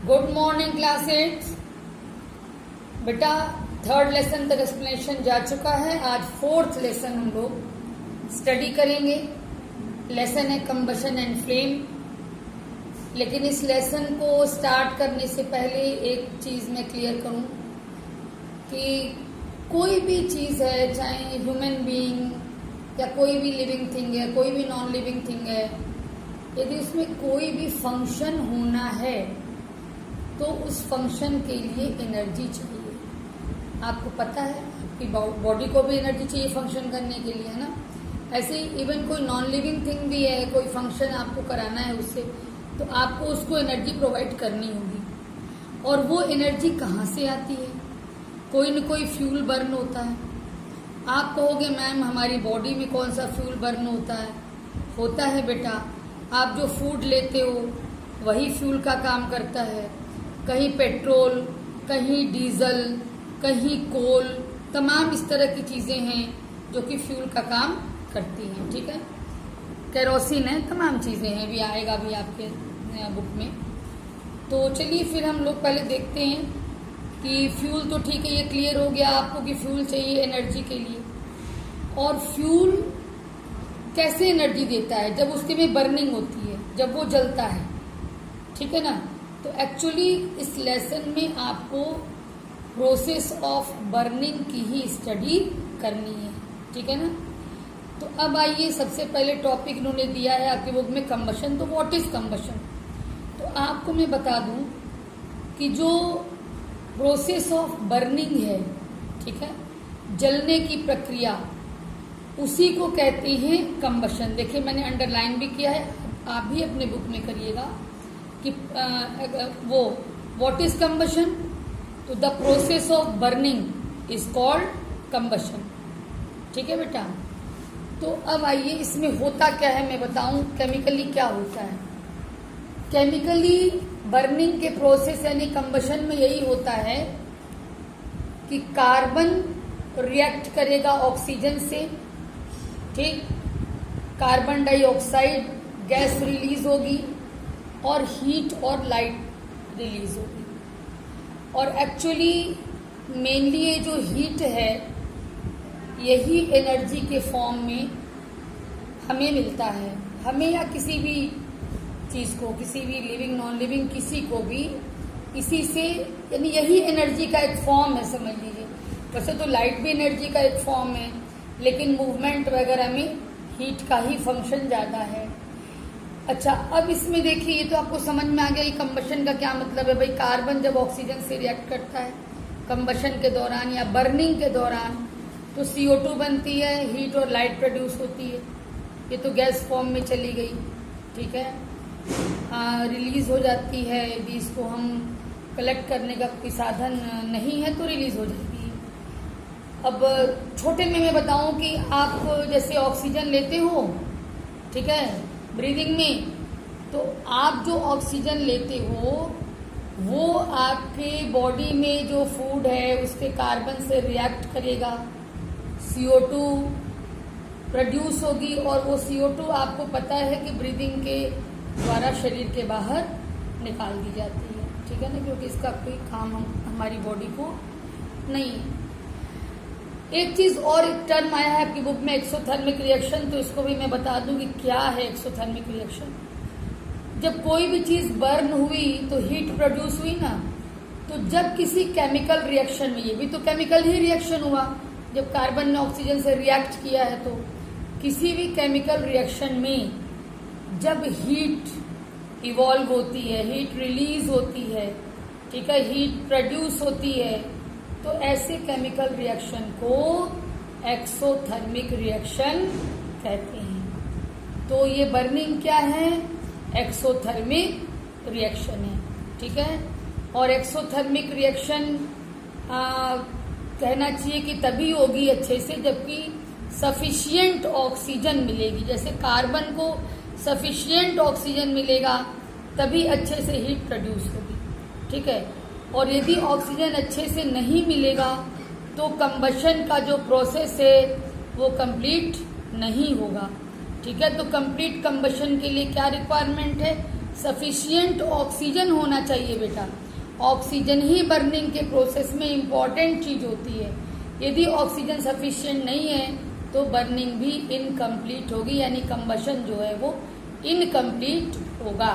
Good morning class 8। बेटा third lesson तक explanation जा चुका है। आज फोर्थ लेसन हम लोग स्टडी करेंगे। लेसन है कंबशन एंड फ्लेम। लेकिन इस लेसन को स्टार्ट करने से पहले एक चीज मैं क्लियर करूं कि कोई भी चीज है, चाहे ह्यूमन बीइंग या कोई भी लिविंग थिंग है, कोई भी नॉन लिविंग थिंग है, यदि उसमें कोई भी फंक्शन होना है तो उस फंक्शन के लिए एनर्जी चाहिए। आपको पता है आपकी बॉडी को भी एनर्जी चाहिए फंक्शन करने के लिए, है ना। ऐसे ही इवन कोई नॉन लिविंग थिंग भी है, कोई फंक्शन आपको कराना है उससे, तो आपको उसको एनर्जी प्रोवाइड करनी होगी। और वो एनर्जी कहाँ से आती है? कोई न कोई फ्यूल बर्न होता है। आप कहोगे मैम हमारी बॉडी में कौन सा फ्यूल बर्न होता है? होता है बेटा, आप जो फूड लेते हो वही फ्यूल का काम करता है। कहीं पेट्रोल, कहीं डीजल, कहीं कोल, तमाम इस तरह की चीजें हैं जो कि फ्यूल का काम करती हैं, ठीक है। केरोसिन है, तमाम चीजें हैं, भी आएगा भी आपके बुक में। तो चलिए फिर हम लोग पहले देखते हैं कि फ्यूल तो ठीक है, ये क्लियर हो गया आपको कि फ्यूल चाहिए एनर्जी के लिए। और फ्यूल कैसे एनर्जी देता है? जब उसके में बर्निंग होती है, जब वो जलता है, ठीक है ना। तो एक्चुअली इस लेसन में आपको प्रोसेस ऑफ बर्निंग की ही स्टडी करनी है, ठीक है ना। तो अब आइए, सबसे पहले टॉपिक इन्होंने दिया है आपकी बुक में कंबशन। तो व्हाट इज कंबशन? तो आपको मैं बता दूं कि जो प्रोसेस ऑफ बर्निंग है, ठीक है, जलने की प्रक्रिया, उसी को कहते हैं कंबशन। देखिए मैंने अंडरलाइन भी किया है, आप भी अपने बुक में करिएगा कि वो व्हाट इज कंबशन। तो the process of burning is called combustion, ठीक है बेटा। तो अब आइए, इसमें होता क्या है मैं बताऊं, केमिकली क्या होता है। केमिकली बर्निंग के प्रोसेस यानी कंबशन में यही होता है कि कार्बन रिएक्ट करेगा ऑक्सीजन से, ठीक, कार्बन डाइऑक्साइड गैस रिलीज होगी और हीट और लाइट रिलीज होगी। और एक्चुअली मेनली ये जो हीट है यही एनर्जी के फॉर्म में हमें मिलता है, हमें या किसी भी चीज को, किसी भी लिविंग नॉन लिविंग किसी को भी इसी से, यानी यही एनर्जी का एक फॉर्म है, समझ लीजिए। वैसे तो लाइट भी एनर्जी का एक फॉर्म है, लेकिन मूवमेंट वगैरह में हीट का ही फंक्शन ज्यादा है। अच्छा, अब इसमें देखिए, ये तो आपको समझ में आ गया ये कंबशन का क्या मतलब है। भाई कार्बन जब ऑक्सीजन से रिएक्ट करता है कंबशन के दौरान या बर्निंग के दौरान, तो CO2 बनती है, हीट और लाइट प्रोड्यूस होती है। ये तो गैस फॉर्म में चली गई, ठीक है। रिलीज हो जाती है, यदि इसको हम कलेक्ट करने का कोई साधन नहीं है तो रिलीज हो जाती है। अब छोटे में मैं बताऊं कि आप जैसे ऑक्सीजन लेते हो, ठीक है, ब्रीदिंग में, तो आप जो ऑक्सीजन लेते हो वो आपके बॉडी में जो फूड है उसके कार्बन से रिएक्ट करेगा, CO2 प्रोड्यूस होगी, और वो CO2 आपको पता है कि ब्रीदिंग के द्वारा शरीर के बाहर निकाल दी जाती है, ठीक है ना, क्योंकि इसका कोई काम हमारी बॉडी को नहीं है। एक चीज और, एक टर्म आया है आपकी बुक में एक्सोथर्मिक रिएक्शन, तो इसको भी मैं बता दूं कि क्या है एक्सोथर्मिक रिएक्शन। जब कोई भी चीज बर्न हुई तो हीट प्रोड्यूस हुई ना, तो जब किसी केमिकल रिएक्शन में, ये भी तो केमिकल ही रिएक्शन हुआ, जब कार्बन ने ऑक्सीजन से रिएक्ट किया है, तो किसी भी केमिकल रिएक्शन में जब हीट इवॉल्व होती है, हीट रिलीज होती है, ठीक है, हीट प्रोड्यूस होती है, तो ऐसे केमिकल रिएक्शन को एक्सोथर्मिक रिएक्शन कहते हैं। तो ये बर्निंग क्या है? एक्सोथर्मिक रिएक्शन है, ठीक है। और एक्सोथर्मिक रिएक्शन कहना चाहिए कि तभी होगी अच्छे से जबकि सफिशिएंट ऑक्सीजन मिलेगी। जैसे कार्बन को सफिशिएंट ऑक्सीजन मिलेगा तभी अच्छे से हीट प्रोड्यूस होगी, ठीक है। और यदि ऑक्सीजन अच्छे से नहीं मिलेगा तो कंबशन का जो प्रोसेस है वो कंप्लीट नहीं होगा, ठीक है। तो कंप्लीट कंबशन के लिए क्या रिक्वायरमेंट है? सफिशिएंट ऑक्सीजन होना चाहिए बेटा। ऑक्सीजन ही बर्निंग के प्रोसेस में इम्पॉर्टेंट चीज होती है। यदि ऑक्सीजन सफिशिएंट नहीं है तो बर्निंग भी इनकम्प्लीट होगी, यानी कंबशन जो है वो इनकम्प्लीट होगा।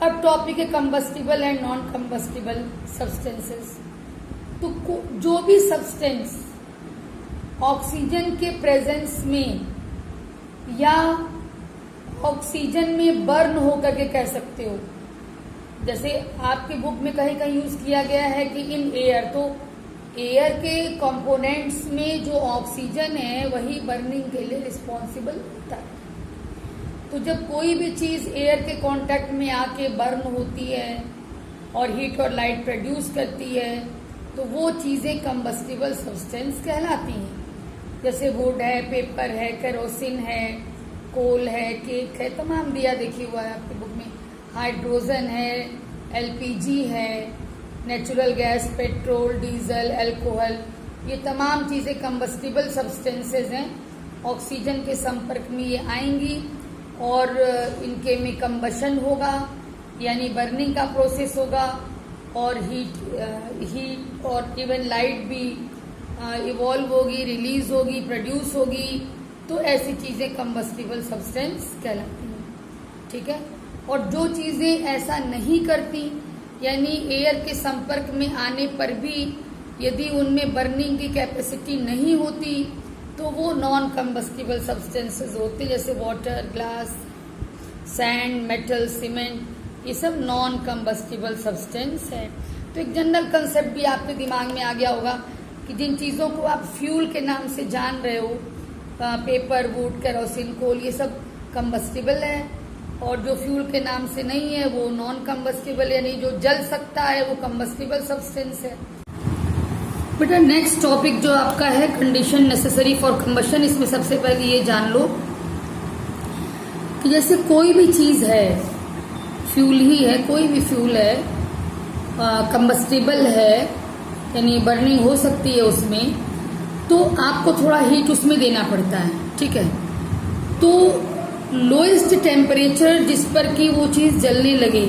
अब टॉपिक है combustible and non combustible substances. तो जो भी सब्सटेंस ऑक्सीजन के प्रेजेंस में या ऑक्सीजन में बर्न होकर के कह सकते हो, जैसे आपके बुक में कहीं कहीं यूज किया गया है कि इन एयर, तो एयर के कंपोनेंट्स में जो ऑक्सीजन है वही बर्निंग के लिए रिस्पॉन्सिबल होता है। तो जब कोई भी चीज एयर के कांटेक्ट में आके बर्न होती है और हीट और लाइट प्रोड्यूस करती है तो वो चीजें कंबस्टिबल सब्सटेंस कहलाती हैं। जैसे वुड है, पेपर है, केरोसिन है, कोल है, केक है, तमाम दिया देखी हुआ है आपके बुक में। हाइड्रोजन है, एलपीजी है, natural gas, petrol, diesel, alcohol, ये तमाम चीजें कंबस्टिबल सब्सटेंसेस हैं। ऑक्सीजन के संपर्क में ये आएंगी और इनके में कंबशन होगा, यानी बर्निंग का प्रोसेस होगा और हीट और इवन लाइट भी इवॉल्व होगी, रिलीज होगी, प्रोड्यूस होगी। तो ऐसी चीजें कंबस्टिबल सब्सटेंस कहलाती हैं, ठीक है। और जो चीजें ऐसा नहीं करती, यानी एयर के संपर्क में आने पर भी यदि उनमें बर्निंग की कैपेसिटी नहीं होती तो वो नॉन कंबस्टिबल सब्सटेंसेस होते, जैसे water, glass, sand, metal, cement, ये सब नॉन कंबस्टिबल सब्सटेंस है। तो एक जनरल कंसेप्ट भी आपके दिमाग में आ गया होगा कि जिन चीजों को आप फ्यूल के नाम से जान रहे हो, पेपर, वुड, केरोसिन, कोल, ये सब कंबस्टिबल है, और जो फ्यूल के नाम से नहीं है वो नॉन कंबस्टिबल, यानी जो जल सकता है वो कंबस्टिबल सब्सटेंस है। बेटा नेक्स्ट टॉपिक जो आपका है कंडीशन नेसेसरी फॉर कंबशन, इसमें सबसे पहले ये जान लो कि जैसे कोई भी चीज है, फ्यूल ही है, कोई भी फ्यूल है, कंबस्टिबल है, यानी बर्निंग हो सकती है उसमें, तो आपको थोड़ा हीट उसमें देना पड़ता है, ठीक है। तो लोएस्ट टेम्परेचर जिस पर कि वो चीज जलने लगे,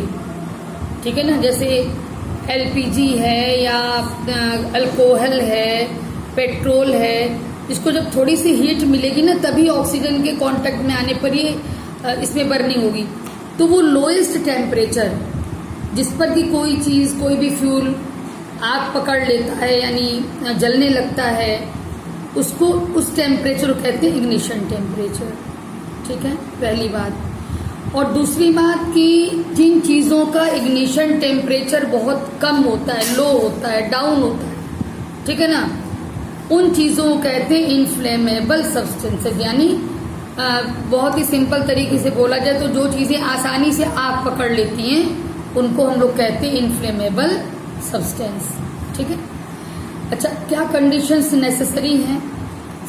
ठीक है ना, जैसे एलपीजी है या अल्कोहल है, पेट्रोल है, इसको जब थोड़ी सी हीट मिलेगी ना तभी ऑक्सीजन के कांटेक्ट में आने पर ये इसमें बर्निंग होगी। तो वो लोएस्ट टेम्परेचर जिस पर कि कोई चीज, कोई भी फ्यूल आग पकड़ लेता है यानी जलने लगता है, उसको उस टेम्परेचर को कहते हैं इग्निशन टेम्परेचर, ठीक है, पहली बात। और दूसरी बात कि जिन चीजों का इग्निशन टेम्परेचर बहुत कम होता है, लो होता है, डाउन होता है, ठीक है ना, उन चीजों को कहते हैं इनफ्लेमेबल सब्सटेंसेस। यानी बहुत ही सिंपल तरीके से बोला जाए तो जो चीजें आसानी से आग पकड़ लेती हैं उनको हम लोग कहते हैं इनफ्लेमेबल सब्सटेंस, ठीक है। अच्छा, क्या कंडीशंस नेसेसरी हैं?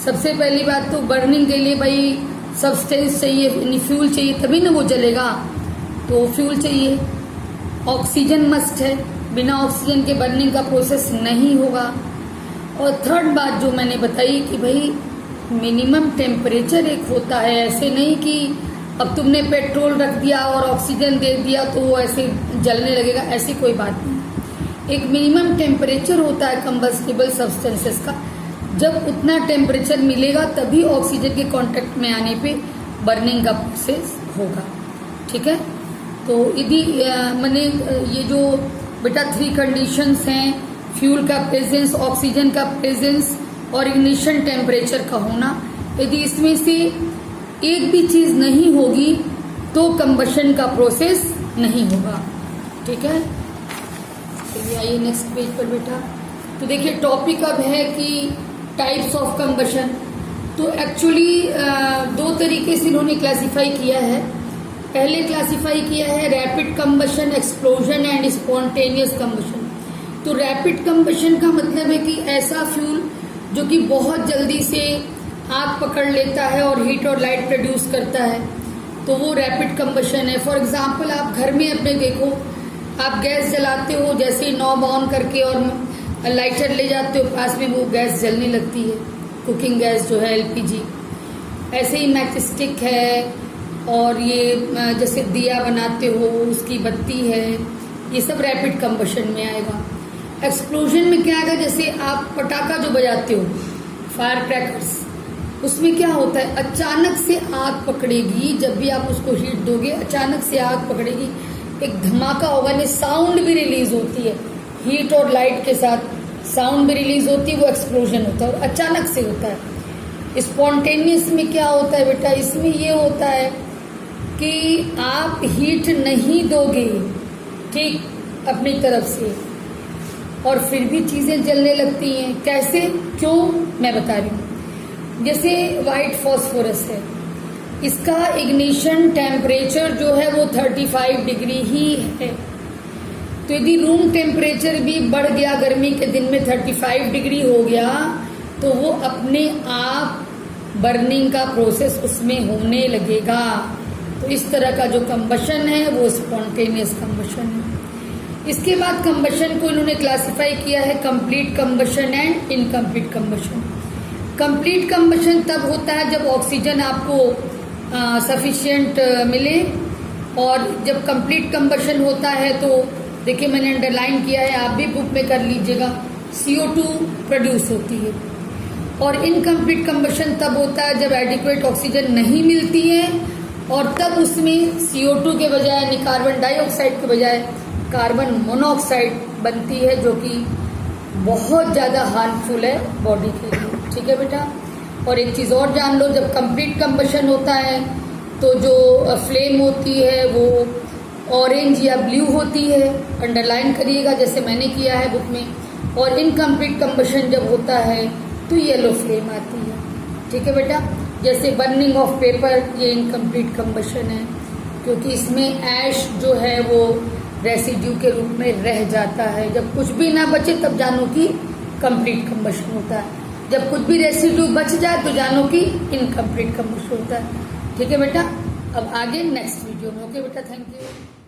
सबसे पहली बात तो बर्निंग के लिए भाई सब्सटेंस चाहिए, फ्यूल चाहिए, तभी ना वो जलेगा, तो फ्यूल चाहिए। ऑक्सीजन मस्ट है, बिना ऑक्सीजन के बर्निंग का प्रोसेस नहीं होगा। और थर्ड बात जो मैंने बताई कि भाई मिनिमम टेम्परेचर एक होता है, ऐसे नहीं कि अब तुमने पेट्रोल रख दिया और ऑक्सीजन दे दिया तो वो ऐसे जलने लगेगा, ऐसी कोई बात नहीं। एक मिनिमम टेम्परेचर होता है कंबस्टिबल सब्सटेंसेस का, जब उतना टेम्परेचर मिलेगा तभी ऑक्सीजन के कांटेक्ट में आने पे बर्निंग का प्रोसेस होगा, ठीक है। तो यदि मैंने ये जो बेटा 3 कंडीशंस हैं, फ्यूल का प्रेजेंस, ऑक्सीजन का प्रेजेंस और इग्निशन टेम्परेचर का होना, यदि इसमें से एक भी चीज नहीं होगी तो कंबशन का प्रोसेस नहीं होगा, ठीक है। चलिए आइए नेक्स्ट पेज पर बेटा। तो देखिए टॉपिक अब है कि टाइप्स ऑफ कंबशन। तो एक्चुअली 2 तरीके से इन्होंने क्लासिफाई किया है। पहले क्लासिफाई किया है rapid combustion, explosion and spontaneous combustion. तो रैपिड कंबशन का मतलब है कि ऐसा फ्यूल जो कि बहुत जल्दी से आग पकड़ लेता है और हीट और लाइट प्रोड्यूस करता है, तो वो रैपिड कंबशन है। फॉर एग्जाम्पल आप घर में अपने देखो, आप गैस जलाते हो, जैसे ही नॉब ऑन करके और लाइटर ले जाते हो पास में, वो गैस जलने लगती है, कुकिंग गैस जो है एलपीजी। ऐसे ही मैच स्टिक है और ये जैसे दिया बनाते हो उसकी बत्ती है, ये सब रैपिड कंबशन में आएगा। एक्सप्लोजन में क्या आएगा, जैसे आप पटाखा जो बजाते हो, फायर क्रैकर्स, उसमें क्या होता है, अचानक से आग पकड़ेगी। जब भी आप उसको हीट दोगे अचानक से आग पकड़ेगी, एक धमाका होगा, नहीं साउंड भी रिलीज होती है, हीट और लाइट के साथ साउंड भी रिलीज होती है, वो एक्सप्लोजन होता है और अचानक से होता है। स्पॉन्टेनियस में क्या होता है बेटा, इसमें ये होता है कि आप हीट नहीं दोगे ठीक अपनी तरफ से और फिर भी चीजें जलने लगती हैं। कैसे, क्यों, मैं बता रही हूँ। जैसे व्हाइट फॉस्फोरस है, इसका इग्निशन टेम्परेचर जो है वो 35 डिग्री ही है। तो यदि रूम टेम्परेचर भी बढ़ गया, गर्मी के दिन में 35 डिग्री हो गया, तो वो अपने आप बर्निंग का प्रोसेस उसमें होने लगेगा। तो इस तरह का जो कंबशन है वो स्पॉन्टेनियस कंबशन है। इसके बाद कंबशन को इन्होंने क्लासिफाई किया है complete combustion and incomplete combustion. Complete combustion तब होता है जब ऑक्सीजन आपको सफिशिएंट मिले, और जब कंप्लीट कंबशन होता है तो देखिए मैंने अंडरलाइन किया है, आप भी बुक में कर लीजिएगा, CO2 प्रोड्यूस होती है। और इनकम्प्लीट कंबशन तब होता है जब एडिक्वेट ऑक्सीजन नहीं मिलती है और तब उसमें CO2 के बजाय, यानी कार्बन डाइऑक्साइड के बजाय कार्बन मोनोऑक्साइड बनती है, जो कि बहुत ज़्यादा हार्मफुल है बॉडी के लिए। ठीक है बेटा। और एक चीज़ और जान लो, जब कंप्लीट कंबशन होता है तो जो फ्लेम होती है वो ऑरेंज या ब्लू होती है, अंडरलाइन करिएगा जैसे मैंने किया है बुक में। और इनकम्प्लीट कंबशन जब होता है तो येलो फ्लेम आती है। ठीक है बेटा। जैसे बर्निंग ऑफ पेपर, ये इनकम्प्लीट कंबशन है, क्योंकि इसमें ऐश जो है वो रेसिड्यू के रूप में रह जाता है। जब कुछ भी ना बचे तब जानो कि कंप्लीट कंबशन होता है, जब कुछ भी रेसिड्यू बच जाए तो जानो कि इनकम्प्लीट कंबशन होता है। ठीक है बेटा। अब आगे नेक्स्ट वीडियो में। ओके बेटा, थैंक यू।